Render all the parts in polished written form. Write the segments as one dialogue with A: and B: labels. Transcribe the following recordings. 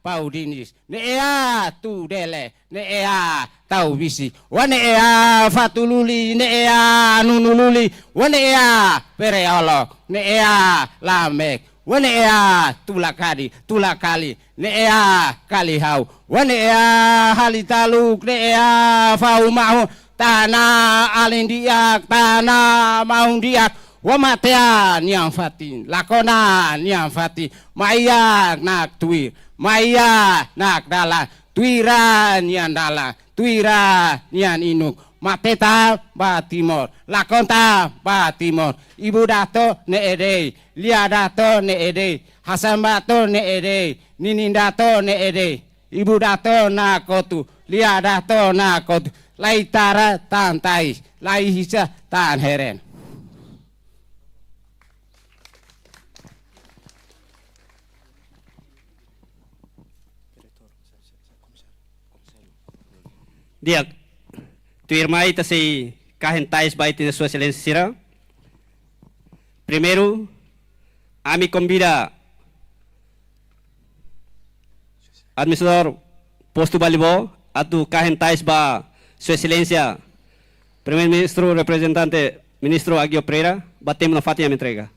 A: paudinis ne ea tu dele ne ea tau bisi wane ea fatululi ne ea nunululi wane ea pereolo ne ea lamek wane ea tulakali ne ea kalihau wane ea halitaluk ne ea faumahu tanah alindiak tanah maundiak wamatea niang fatin lakona niang fati maya nak tuir maya nak dala tuira nian dala tuira nian inuk mateta ba timor lakonta ba timor ibu dato ne ede lia dato ne ede hasan bato ne ede ninin dato ne ede ibu dato na kotu lia dato na kotu lai tara tan tai lai hisa tan heren.
B: Dia tu irmã ita se carrentais baita na sua excelência. Primeiro, a me convida administrador posto Balibó a tu carrentais ba sua excelência primeiro-ministro representante ministro Agio Pereira batemos na fatinha me entrega.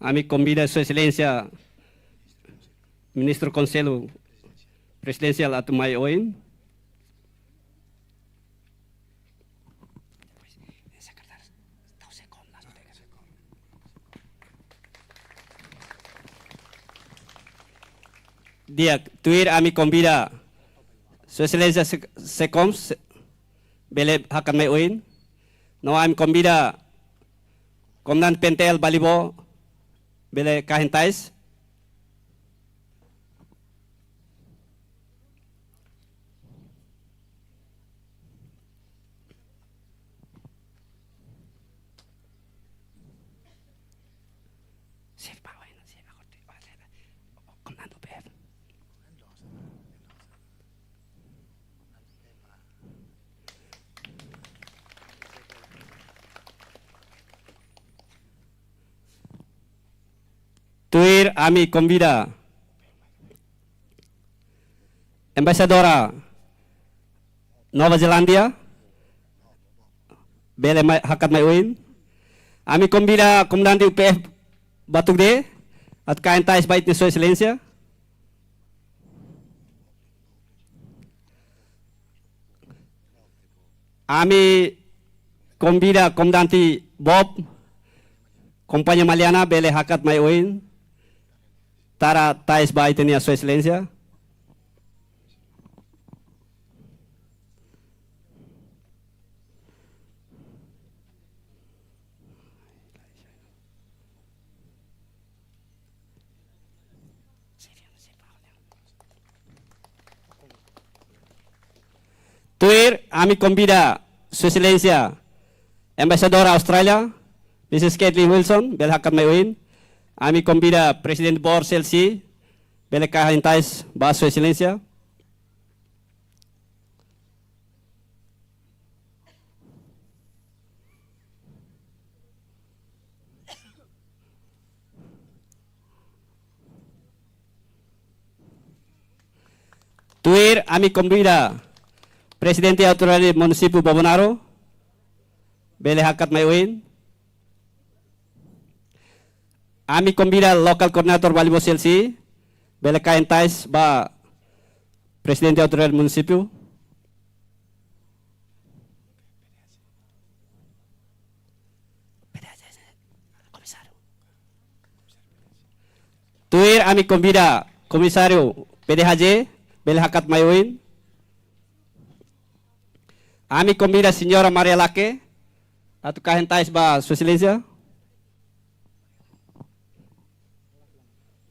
B: A me convida Sua Excelência Ministro Conselho Presidencial Atumai Oin. Dia tuir a me convida Sua Excelência Secom Bele Hakan Mai Oin. Não a me convida Comandante Pentel Balibó Bele Carrentais. Tuir a me convida Embaixadora Nova Zelândia Bele Hakat Mai Uin. A me convida Comandante UPF Batugde at Carrentais bait de Sua Excelência. A me convida Comandante Bob Companhia Maliana Bele Hakat Mai Uin. Tara tais bait ni Sua Excelência. Tuir, a me convida Sua Excelência Embaixadora Austrália, Mrs. Kathleen Wilson, Bele Hakat Mai Uin. A me convida Presidente Bor Celsi, Bele Carrentais, ba Sua Excelência. Tuir, ami convida Presidente Autoridade Município Bobonaro, bele hakat mayuin. Ami convida Local Coordinator Balibo CLC, bele kain tais ba Presidente Autoridade Município. Tuir, ami convida Komisario PDHJ, bele hakat mayuin. Ami convida Senhora Maria Laque, atau kain tais ba Sua Excelência.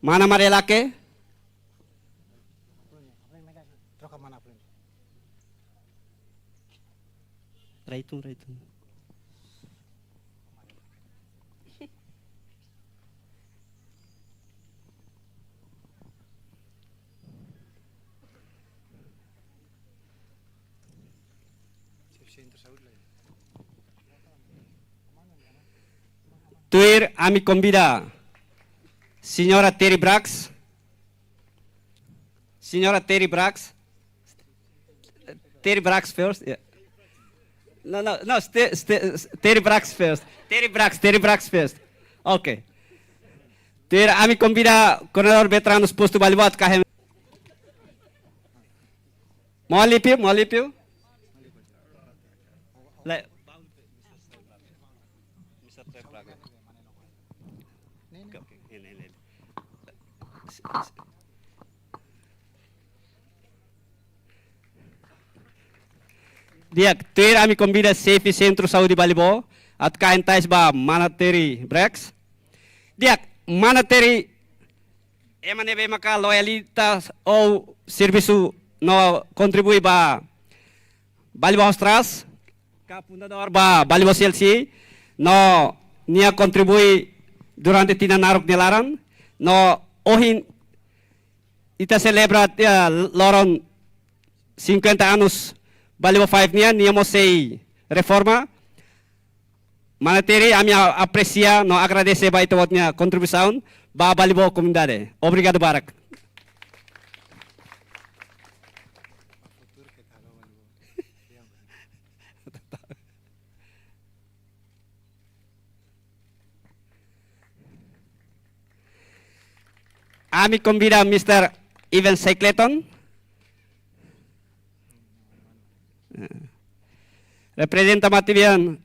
B: Mana Maria Laque? Raitung. Tuir, ami convida Senhora Terry Brax. Senhora Terry Brax. Terry Brax first. Yeah. No. Terry Brax first. Terry Brax first. Okay. Tuir, ami convida Coronel Veteranos Posto Balibot kahem. Mau lipio. Dia, tuir ami convida Sefi Centro Saúde Balibo at kain tais ba Manateri Brex. Dia, Manateri emanebe maka loyalitas ou serviço no contribui ba Balibo Ostras, kapundador ba Balibo CLC, no nia contribui durante tinanarok nilaran, no ohin ita celebra loron 50 anos Balibo 5 niya mo say reforma. Manateri ami aprecia no agradece ba ito niya kontribusyon ba Balibo comunidade. Obrigado Barak. Ami convida Mr. Ivan Secleton. Representa Mativian